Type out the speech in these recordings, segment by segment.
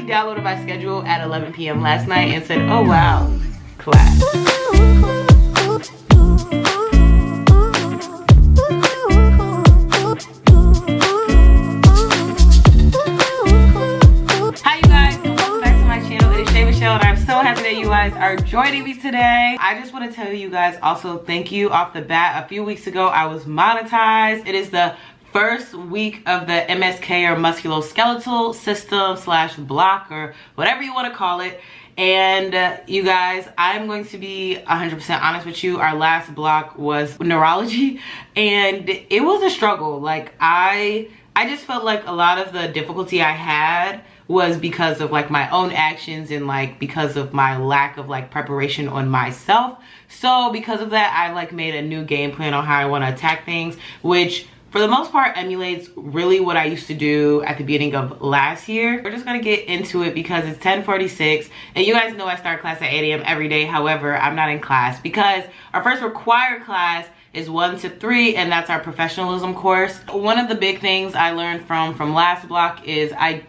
actually downloaded my schedule at 11 p.m. last night and said, oh wow, class. And I'm so happy that you guys are joining me today. I just want to tell you guys also thank you off the bat. A few weeks ago I was monetized. It is the first week of the MSK or musculoskeletal system slash block or whatever you want to call it. And you guys, I'm going to be 100% honest with you. Our last block was neurology and it was a struggle. Like I just felt like a lot of the difficulty I had was because of like my own actions and like because of my lack of like preparation on myself. So because of that, I like made a new game plan on how I want to attack things, which for the most part emulates really what I used to do at the beginning of last year. We're just gonna get into it because it's 10:46 and you guys know I start class at 8 a.m. every day. However, I'm not in class because our first required class is 1 to 3 and that's our professionalism course. One of the big things I learned from last block is I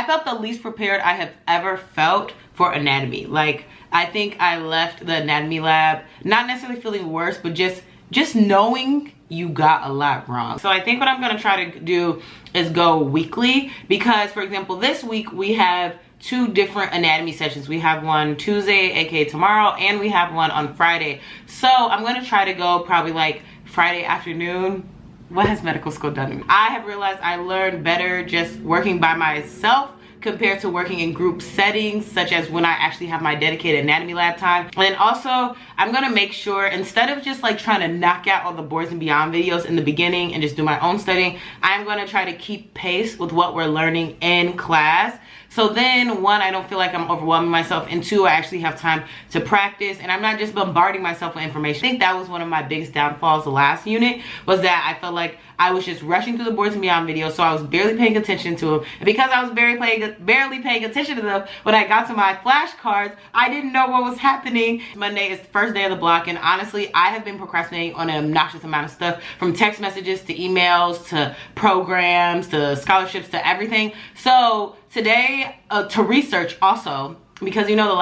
felt the least prepared I have ever felt for anatomy. Like I think I left the anatomy lab not necessarily feeling worse, but just knowing you got a lot wrong. So I think what I'm gonna try to do is go weekly because, for example, this week we have 2 different anatomy sessions. We have one Tuesday, aka tomorrow, and we have one on Friday. So I'm gonna try to go probably like Friday afternoon. What has medical school done to me? I have realized I learned better just working by myself compared to working in group settings, such as when I actually have my dedicated anatomy lab time. And then also, I'm gonna make sure, instead of just like trying to knock out all the Boards and Beyond videos in the beginning and just do my own studying, I'm gonna try to keep pace with what we're learning in class. So then, 1, I don't feel like I'm overwhelming myself, and 2, I actually have time to practice, and I'm not just bombarding myself with information. I think that was one of my biggest downfalls the last unit, was that I felt like I was just rushing through the Boards and Beyond videos, so I was barely paying attention to them. And because I was barely paying attention to them, when I got to my flashcards, I didn't know what was happening. Monday is the first day of the block, and honestly, I have been procrastinating on an obnoxious amount of stuff, from text messages to emails to programs to scholarships to everything. So today, to research also, because you know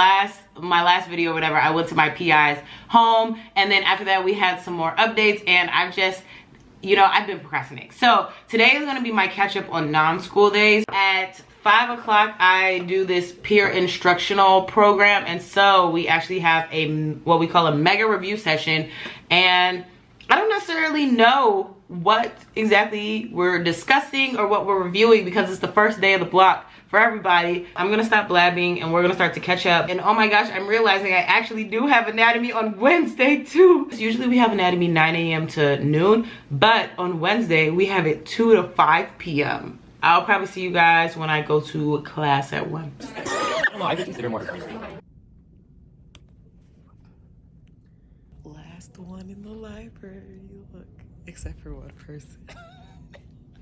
my last video or whatever, I went to my PI's home, and then after that we had some more updates, and I've just, you know, I've been procrastinating. So today is going to be my catch up on non-school days. At 5 o'clock I do this peer instructional program, and so we actually have what we call a mega review session, and I don't necessarily know what exactly we're discussing or what we're reviewing because it's the first day of the block for everybody. I'm gonna stop blabbing and we're gonna start to catch up. And oh my gosh, I'm realizing I actually do have anatomy on Wednesday too. Usually we have anatomy 9 a.m. to noon, but on Wednesday we have it 2 to 5 p.m. I'll probably see you guys when I go to class at 1. I would consider more crazy. Last one in the library, look, except for one person.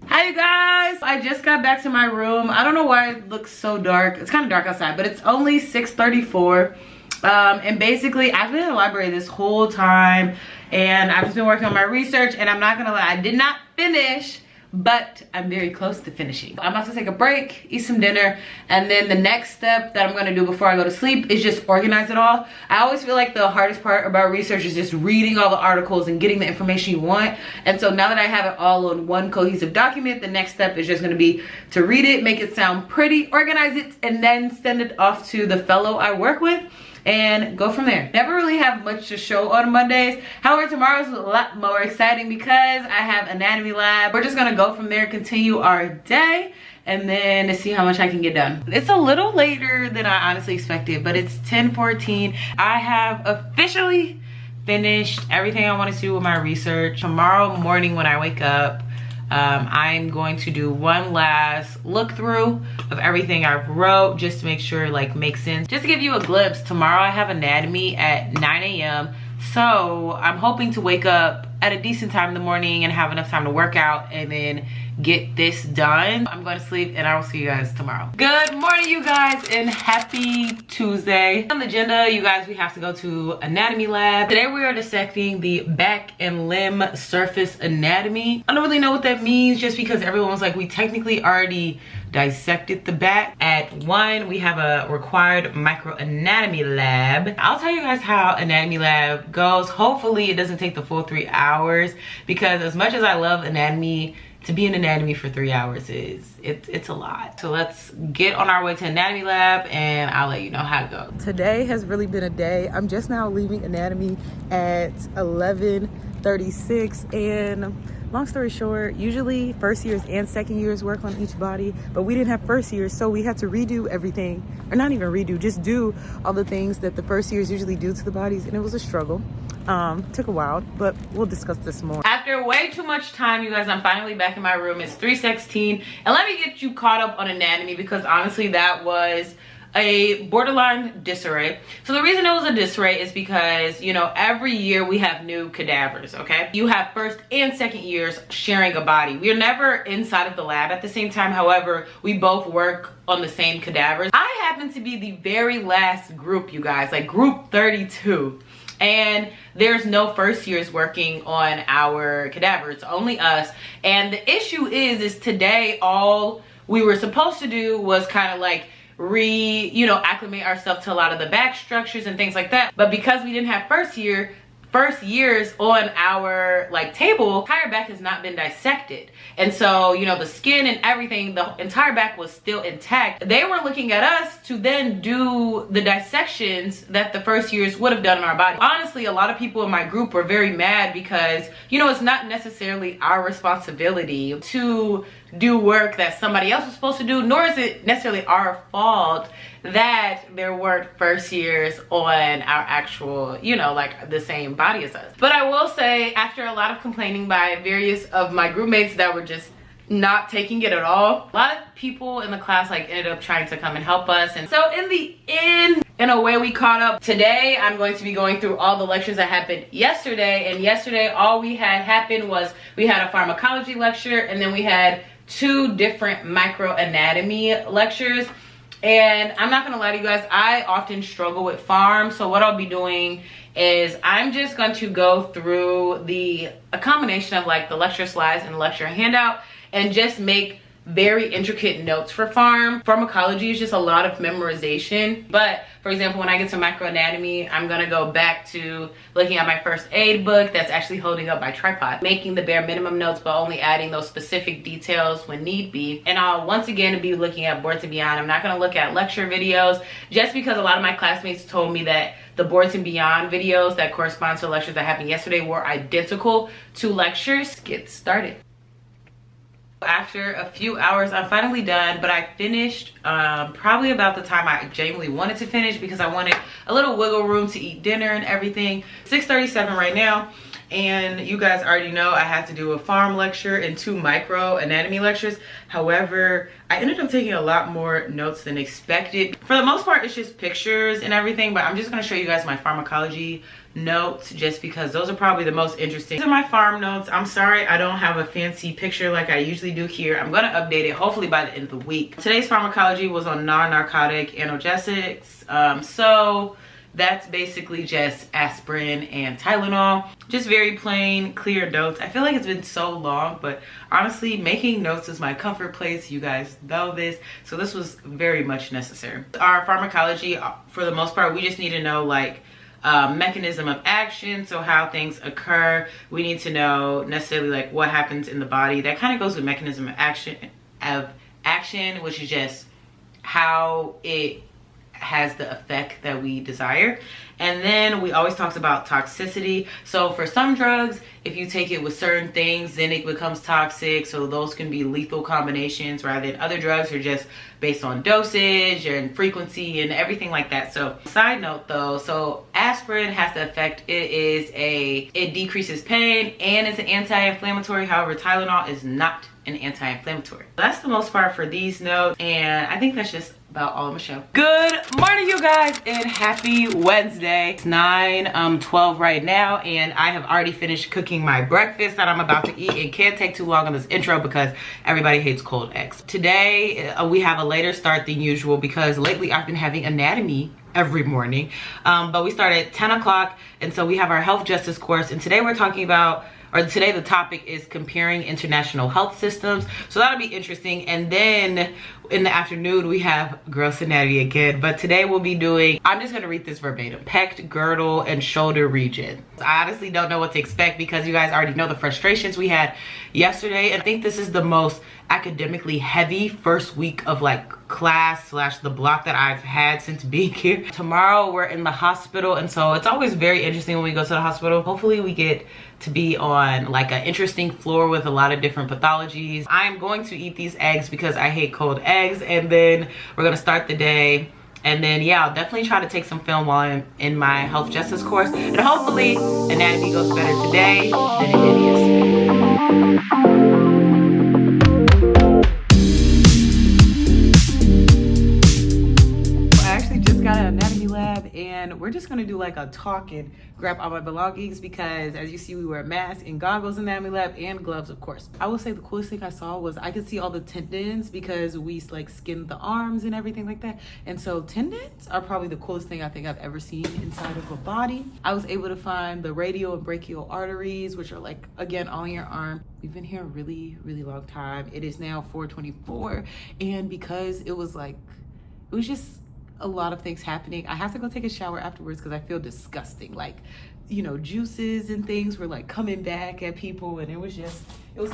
Hi you guys, I just got back to my room. I don't know why it looks so dark. It's kind of dark outside, but it's only 6:34. And basically I've been in the library this whole time and I've just been working on my research, and I'm not gonna lie, I did not finish, but I'm very close to finishing. I'm about to take a break, eat some dinner, and then the next step that I'm gonna do before I go to sleep is just organize it all. I always feel like the hardest part about research is just reading all the articles and getting the information you want. And so now that I have it all on one cohesive document, the next step is just gonna be to read it, make it sound pretty, organize it, and then send it off to the fellow I work with and go from there. Never really have much to show on Mondays. However, tomorrow's a lot more exciting because I have anatomy lab. We're just gonna go from there, continue our day, and then see how much I can get done. It's a little later than I honestly expected, but it's 10:14. I have officially finished everything I wanted to do with my research. Tomorrow morning when I wake up, I'm going to do one last look through of everything I wrote just to make sure like makes sense. Just to give you a glimpse, tomorrow I have anatomy at 9 a.m. So I'm hoping to wake up at a decent time in the morning and have enough time to work out and then get this done. I'm going to sleep and I will see you guys tomorrow. Good morning, you guys, and happy Tuesday. On the agenda, you guys, we have to go to anatomy lab. Today we are dissecting the back and limb surface anatomy. I don't really know what that means just because everyone was like, we technically already dissected the back. At 1, we have a required microanatomy lab. I'll tell you guys how anatomy lab goes. Hopefully it doesn't take the full 3 hours, because as much as I love anatomy, to be in anatomy for 3 hours it's a lot. So let's get on our way to anatomy lab and I'll let you know how it goes. Today has really been a day. I'm just now leaving anatomy at 11:36, and long story short, usually first years and second years work on each body, but we didn't have first years, so we had to redo everything, or not even redo, just do all the things that the first years usually do to the bodies, and it was a struggle. Took a while, but we'll discuss this more. After way too much time, you guys, I'm finally back in my room. It's 3:16, and let me get you caught up on anatomy, because honestly that was a borderline disarray. So the reason it was a disarray is because, you know, every year we have new cadavers, okay? You have first and second years sharing a body. We are never inside of the lab at the same time. However, we both work on the same cadavers. I happen to be the very last group, you guys, like group 32. And there's no first years working on our cadaver. It's only us. And the issue is today all we were supposed to do was kind of like acclimate ourselves to a lot of the back structures and things like that. But because we didn't have first years on our like table, the entire back has not been dissected. And so, you know, the skin and everything, the entire back was still intact. They were looking at us to then do the dissections that the first years would have done in our body. Honestly, a lot of people in my group were very mad because, you know, it's not necessarily our responsibility to do work that somebody else was supposed to do, nor is it necessarily our fault that there weren't first years on our actual, you know, like the same body as us. But I will say, after a lot of complaining by various of my group mates that were just not taking it at all, a lot of people in the class like ended up trying to come and help us. And so in the end, in a way, we caught up. Today I'm going to be going through all the lectures that happened yesterday, and yesterday all we had happened was we had a pharmacology lecture, and then we had 2 different microanatomy lectures. And I'm not gonna lie to you guys, I often struggle with pharm. So what I'll be doing is I'm just going to go through a combination of like the lecture slides and the lecture handout and just make very intricate notes for pharmacology. Is just a lot of memorization. But for example, when I get to microanatomy, I'm gonna go back to looking at my first aid book that's actually holding up my tripod, making the bare minimum notes but only adding those specific details when need be. And I'll once again be looking at boards and beyond. I'm not gonna look at lecture videos, just because a lot of my classmates told me that the boards and beyond videos that correspond to lectures that happened yesterday were identical to lectures. Get started. After a few hours, I'm finally done, but I finished probably about the time I genuinely wanted to finish, because I wanted a little wiggle room to eat dinner and everything. 6:37 right now, and you guys already know I had to do a pharm lecture and 2 micro anatomy lectures. However, I ended up taking a lot more notes than expected. For the most part, it's just pictures and everything, but I'm just going to show you guys my pharmacology notes, just because those are probably the most interesting. These are my pharm notes. I'm sorry I don't have a fancy picture like I usually do here. I'm going to update it hopefully by the end of the week. Today's pharmacology was on non-narcotic analgesics. So that's basically just aspirin and Tylenol. Just very plain, clear notes. I feel like it's been so long, but honestly, making notes is my comfort place. You guys know this. So this was very much necessary. Our pharmacology, for the most part, we just need to know like mechanism of action, so how things occur. We need to know necessarily like what happens in the body. That kind of goes with mechanism of action, which is just how it has the effect that we desire. And then we always talk about toxicity. So for some drugs, if you take it with certain things, then it becomes toxic. So those can be lethal combinations, rather than other drugs are just based on dosage and frequency and everything like that. So side note though, so aspirin has the effect, it decreases pain and it's an anti-inflammatory. However, Tylenol is not an anti-inflammatory. That's the most part for these notes, and I think that's just about all I'm gonna show. Good morning, you guys, and happy Wednesday. It's 9:12 right now, and I have already finished cooking my breakfast that I'm about to eat. It can't take too long on this intro because everybody hates cold eggs. Today we have a later start than usual because lately I've been having anatomy every morning, but we start at 10 o'clock, and so we have our health justice course, and today we're talking about today the topic is comparing international health systems. So that'll be interesting. And then in the afternoon, we have gross anatomy again. But today we'll be doing, I'm just gonna read this verbatim, pec, girdle, and shoulder region. I honestly don't know what to expect because you guys already know the frustrations we had yesterday. And I think this is the most academically heavy first week of like class / the block that I've had since being here. Tomorrow we're in the hospital, and so it's always very interesting when we go to the hospital. Hopefully we get to be on like an interesting floor with a lot of different pathologies. I am going to eat these eggs because I hate cold eggs, and then we're gonna start the day. And then yeah, I'll definitely try to take some film while I'm in my health justice course, and hopefully anatomy goes better today than it did yesterday. Got an anatomy lab, and we're just gonna do like a talk and grab all my belongings because as you see, we wear masks and goggles in the anatomy lab and gloves, of course. I will say the coolest thing I saw was I could see all the tendons because we like skinned the arms and everything like that. And so tendons are probably the coolest thing I think I've ever seen inside of a body. I was able to find the radial and brachial arteries, which are like, again, on your arm. We've been here a really, really long time. It is now 4:24, and because it was just a lot of things happening, I have to go take a shower afterwards because I feel disgusting. Like, you know, juices and things were like coming back at people, and it was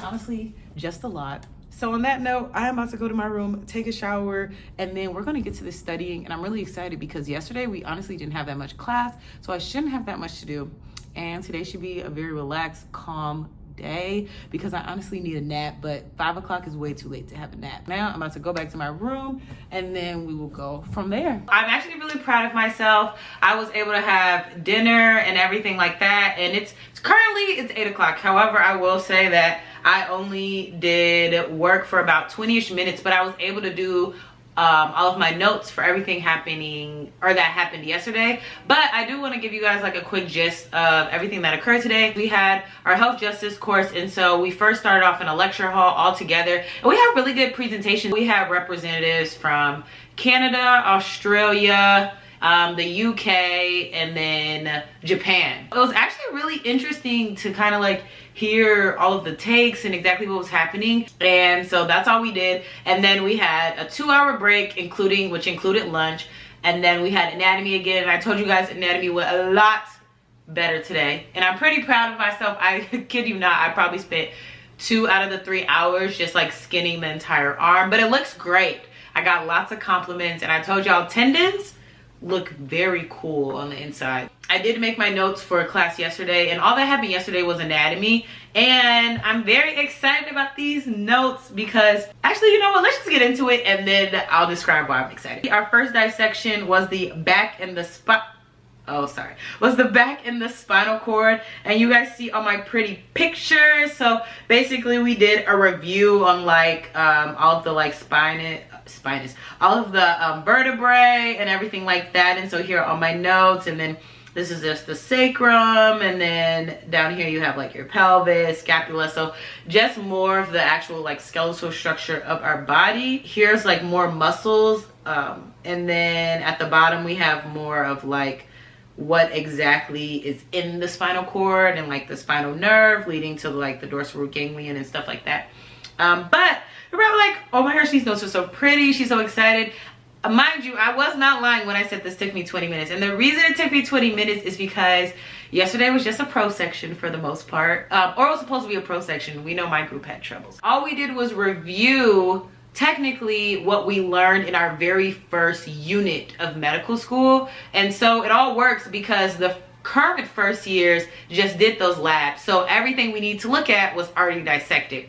honestly just a lot. So on that note, I am about to go to my room, take a shower, and then we're gonna get to the studying. And I'm really excited because yesterday we honestly didn't have that much class, so I shouldn't have that much to do. And today should be a very relaxed, calm day because I honestly need a nap, but 5 o'clock is way too late to have a nap. Now I'm about to go back to my room, and then we will go from there. I'm actually really proud of myself. I was able to have dinner and everything like that, and it's currently 8 o'clock. However, I will say that I only did work for about 20-ish minutes, but I was able to do all of my notes for everything happening or that happened yesterday. But I do want to give you guys like a quick gist of everything that occurred today. We had our health justice course, and so we first started off in a lecture hall all together, and we had really good presentations. We had representatives from Canada, Australia, the UK, and then Japan. It was actually really interesting to kind of like hear all of the takes and exactly what was happening. And so that's all we did. And then we had a 2-hour break, which included lunch. And then we had anatomy again. And I told you guys anatomy went a lot better today. And I'm pretty proud of myself. I kid you not, I probably spent 2 out of the 3 hours just like skinning the entire arm. But it looks great. I got lots of compliments. And I told y'all tendons look very cool on the inside. I did make my notes for a class yesterday, and all that happened yesterday was anatomy, and I'm very excited about these notes because actually, you know what, let's just get into it and then I'll describe why I'm excited. Our first dissection was the back and the spinal cord, and you guys see all my pretty pictures. So basically we did a review on like all of the like all of the vertebrae and everything like that. And so here are all my notes, and then this is just the sacrum, and then down here you have like your pelvis, scapula. So just more of the actual like skeletal structure of our body. Here's like more muscles, and then at the bottom we have more of like what exactly is in the spinal cord and like the spinal nerve leading to like the dorsal root ganglion and stuff like that. But we're probably like, oh my gosh, these notes are so pretty. She's so excited. Mind you, I was not lying when I said this took me 20 minutes. And the reason it took me 20 minutes is because yesterday was just a pro section for the most part. Or it was supposed to be a pro section. We know my group had troubles. All we did was review technically what we learned in our very first unit of medical school. And so it all works because the current first years just did those labs. So everything we need to look at was already dissected.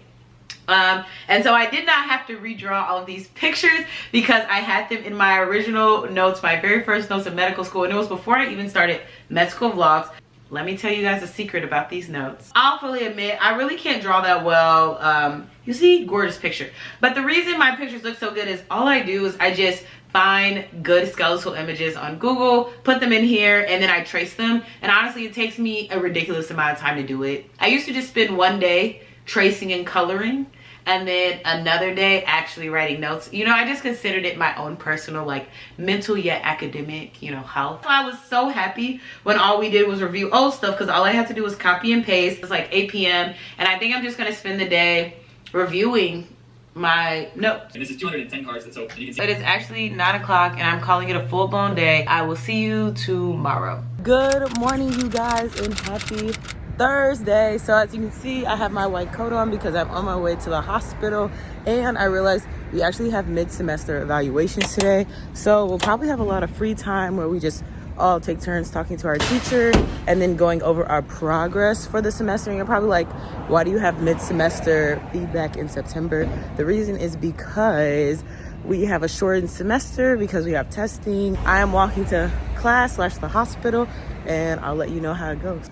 And so I did not have to redraw all of these pictures because I had them in my original notes, my very first notes of medical school, and it was before I even started med school vlogs. Let me tell you guys a secret about these notes. I'll fully admit, I really can't draw that well. You see, gorgeous picture. But the reason my pictures look so good is all I do is I just find good skeletal images on Google, put them in here, and then I trace them. And honestly, it takes me a ridiculous amount of time to do it. I used to just spend one day tracing and coloring, and then another day actually writing notes. You know, I just considered it my own personal, like, mental yet academic, you know, health. So I was so happy when all we did was review old stuff, because all I had to do was copy and paste. It's like 8 p.m. and I think I'm just gonna spend the day reviewing my notes. And this is 210 cards, so you can see. It is actually 9 o'clock and I'm calling it a full-blown day. I will see you tomorrow. Good morning, you guys, and happy Thursday. So as you can see, I have my white coat on because I'm on my way to the hospital, and I realized we actually have mid-semester evaluations today. So we'll probably have a lot of free time where we just all take turns talking to our teacher and then going over our progress for the semester. And you're probably like, why do you have mid-semester feedback in September? The reason is because we have a shortened semester because we have testing. I am walking to class / the hospital, and I'll let you know how it goes.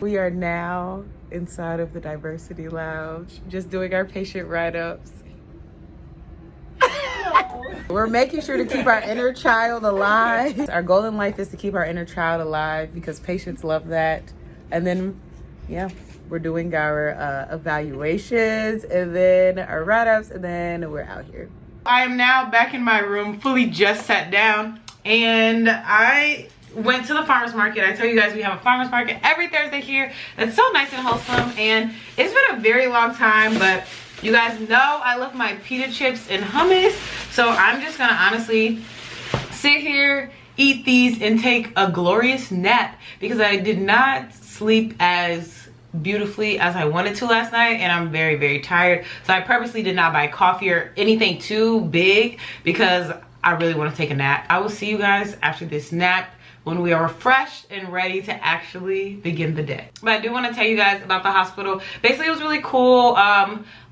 We are now inside of the diversity lounge, just doing our patient write-ups. We're making sure to keep our inner child alive. Our goal in life is to keep our inner child alive because patients love that. And then, yeah, we're doing our evaluations and then our write-ups, and then we're out here. I am now back in my room, fully just sat down, and I went to the farmer's market. I tell you guys, we have a farmer's market every Thursday here. That's so nice and wholesome, and it's been a very long time, but you guys know I love my pita chips and hummus, so I'm just gonna honestly sit here, eat these, and take a glorious nap because I did not sleep as beautifully as I wanted to last night, and I'm very, very tired. So I purposely did not buy coffee or anything too big because I really want to take a nap. I will see you guys after this nap when we are refreshed and ready to actually begin the day. But I do want to tell you guys about the hospital. Basically, it was really cool.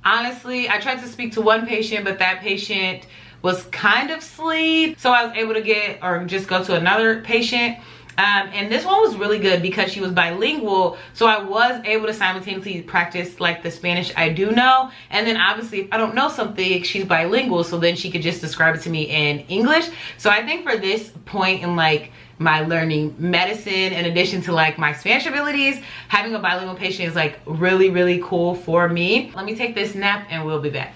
Honestly, I tried to speak to one patient, but that patient was kind of asleep. So I was able to just go to another patient. And this one was really good because she was bilingual, so I was able to simultaneously practice like the Spanish I do know, and then obviously if I don't know something, she's bilingual, so then she could just describe it to me in English. So I think for this point in like my learning medicine, in addition to like my Spanish abilities, having a bilingual patient is like really, really cool for me. Let me take this nap and we'll be back.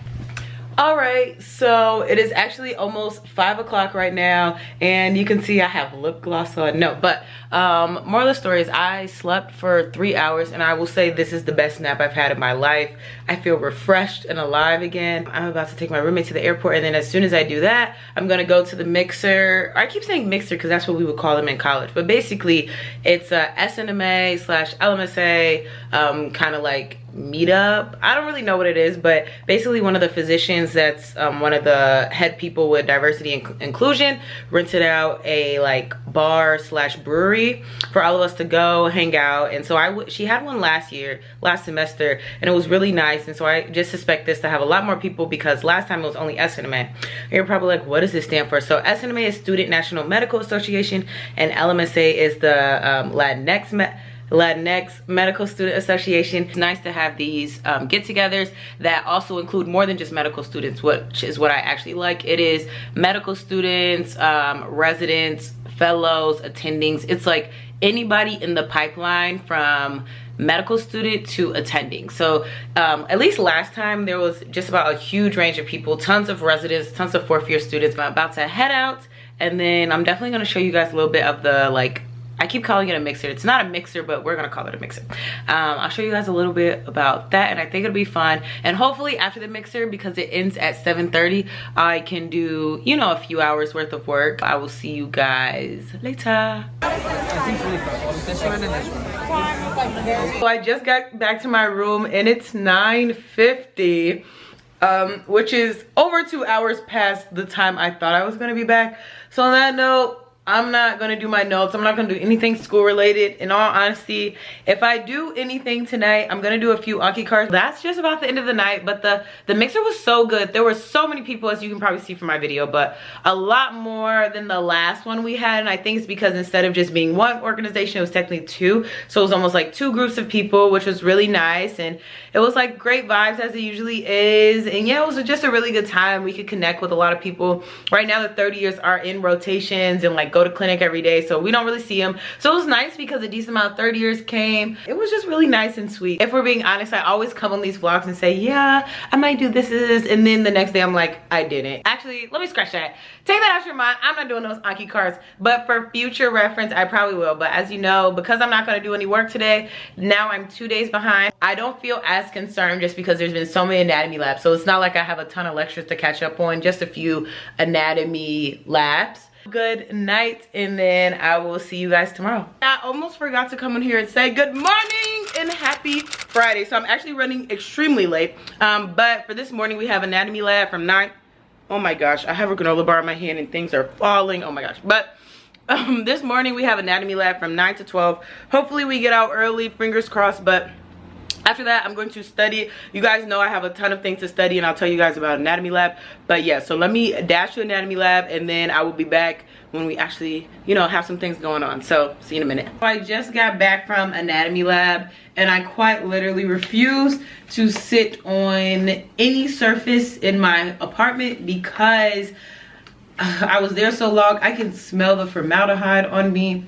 All right, so it is actually almost 5 o'clock right now, and you can see I have lip gloss on. No, but moral of the story is I slept for 3 hours, and I will say this is the best nap I've had in my life. I feel refreshed and alive again. I'm about to take my roommate to the airport, and then as soon as I do that, I'm gonna go to the mixer. I keep saying mixer because that's what we would call them in college, but basically it's a SNMA / LMSA kind of like meetup. I don't really know what it is, but basically one of the physicians that's one of the head people with diversity and inclusion rented out a like bar / brewery for all of us to go hang out. And so she had one last semester, and it was really nice. And so I just suspect this to have a lot more people because last time it was only SNMA. You're probably like, what does this stand for? So SNMA is Student National Medical Association, and LMSA is the Latinx Medical Student Association. It's nice to have these get-togethers that also include more than just medical students, which is what I actually like. It is medical students, residents, fellows, attendings. It's like anybody in the pipeline from medical student to attending. So at least last time there was just about a huge range of people, tons of residents, tons of 4th year students. I'm about to head out, and then I'm definitely going to show you guys a little bit of the like, I keep calling it a mixer. It's not a mixer, but we're gonna call it a mixer. I'll show you guys a little bit about that, and I think it'll be fun. And hopefully after the mixer, because it ends at 7:30, I can do, you know, a few hours worth of work. I will see you guys later. So I just got back to my room, and it's 9:50, which is over 2 hours past the time I thought I was gonna be back. So on that note, I'm not gonna do my notes. I'm not gonna do anything school related. In all honesty, if I do anything tonight, I'm gonna do a few Anki cards. That's just about the end of the night, but the mixer was so good. There were so many people, as you can probably see from my video, but a lot more than the last one we had. And I think it's because instead of just being one organization, it was technically 2. So it was almost like 2 groups of people, which was really nice. And it was like great vibes as it usually is. And yeah, it was just a really good time. We could connect with a lot of people. Right now, the 30 years are in rotations and like go to clinic every day, so we don't really see him. So it was nice because a decent amount of third years came. It was just really nice and sweet. If we're being honest, I always come on these vlogs and say, yeah, I might do this, and then the next day I'm like, I didn't. Actually, let me scratch that. Take that out your mind. I'm not doing those Anki cards, but for future reference, I probably will. But as you know, because I'm not gonna do any work today, now I'm 2 days behind. I don't feel as concerned just because there's been so many anatomy labs. So it's not like I have a ton of lectures to catch up on, just a few anatomy labs. Good night, and then I will see you guys tomorrow. I almost forgot to come in here and say good morning and happy Friday. So I'm actually running extremely late, but for this morning we have anatomy lab from 9. Oh my gosh, I have a granola bar in my hand and things are falling. Oh my gosh. But this morning we have anatomy lab from 9 to 12. Hopefully we get out early, fingers crossed. But after that, I'm going to study. You guys know I have a ton of things to study, and I'll tell you guys about anatomy lab. But yeah, so let me dash to anatomy lab, and then I will be back when we actually, you know, have some things going on. So see you in a minute. I just got back from anatomy lab, and I quite literally refuse to sit on any surface in my apartment because I was there so long. I can smell the formaldehyde on me.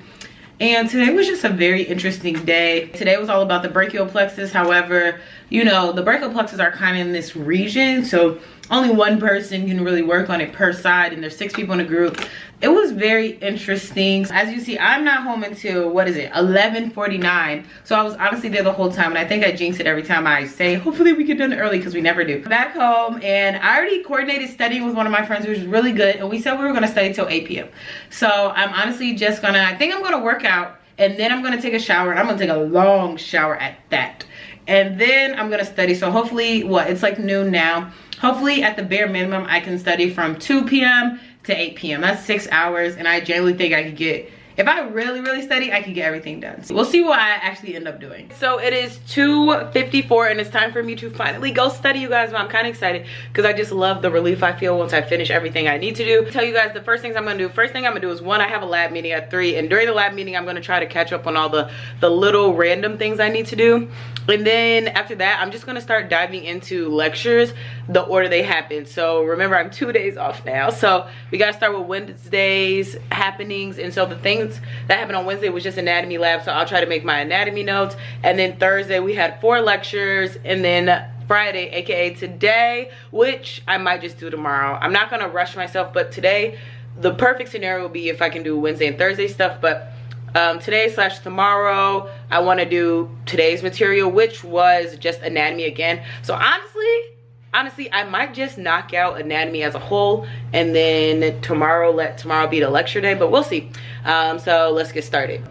And today was just a very interesting day. Today was all about the brachial plexus. However, you know, the brachial plexus are kind of in this region, so only one person can really work on it per side, and there's 6 people in a group. It was very interesting. As you see, I'm not home until, what is it, 11:49. So I was honestly there the whole time, and I think I jinx it every time I say, hopefully we get done early, because we never do. Back home, and I already coordinated studying with one of my friends, which was really good, and we said we were gonna study till 8 p.m. So I'm honestly just gonna, I think I'm gonna work out, and then I'm gonna take a shower, and I'm gonna take a long shower at that. And then I'm gonna study. So hopefully, it's like noon now. Hopefully at the bare minimum, I can study from 2 p.m. to 8 p.m. That's 6 hours, and I generally think I could get, if I really study, I can get everything done. So we'll see what I actually end up doing. So it is 2:54, and it's time for me to finally go study, you guys. But I'm kind of excited because I just love the relief I feel once I finish everything I need to do. Tell you guys the first things I'm gonna do. First thing I'm gonna do is, one, I have a lab meeting at 3, and during the lab meeting, I'm gonna try to catch up on all the little random things I need to do. And then after that, I'm just gonna start diving into lectures, the order they happen. So remember, I'm 2 days off now, so we gotta start with Wednesday's happenings. And so the things that happened on Wednesday was just anatomy lab, so I'll try to make my anatomy notes. And then Thursday we had 4 lectures, and then Friday, aka today, which I might just do tomorrow. I'm not gonna rush myself, but today the perfect scenario would be if I can do Wednesday and Thursday stuff. But today/tomorrow, I want to do today's material, which was just anatomy again. So honestly, I might just knock out anatomy as a whole, and then tomorrow, let tomorrow be the lecture day, but we'll see. So let's get started.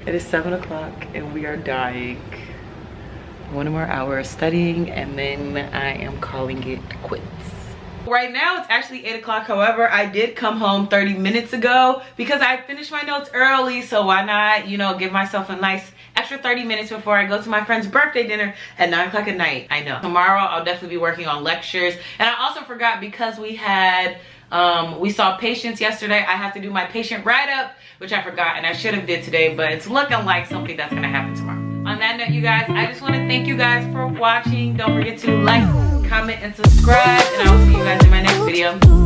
It is 7 o'clock and we are dying. 1 more hour of studying, and then I am calling it quits. Right now it's actually 8 o'clock. However, I did come home 30 minutes ago because I finished my notes early, so why not, you know, give myself a nice extra 30 minutes before I go to my friend's birthday dinner at 9 o'clock at night. I know. Tomorrow I'll definitely be working on lectures. And I also forgot, because we had we saw patients yesterday, I have to do my patient write-up, which I forgot and I should have did today, but it's looking like something that's gonna happen tomorrow. On that note, you guys, I just want to thank you guys for watching. Don't forget to like, comment, and subscribe, and I will see you guys in my next video.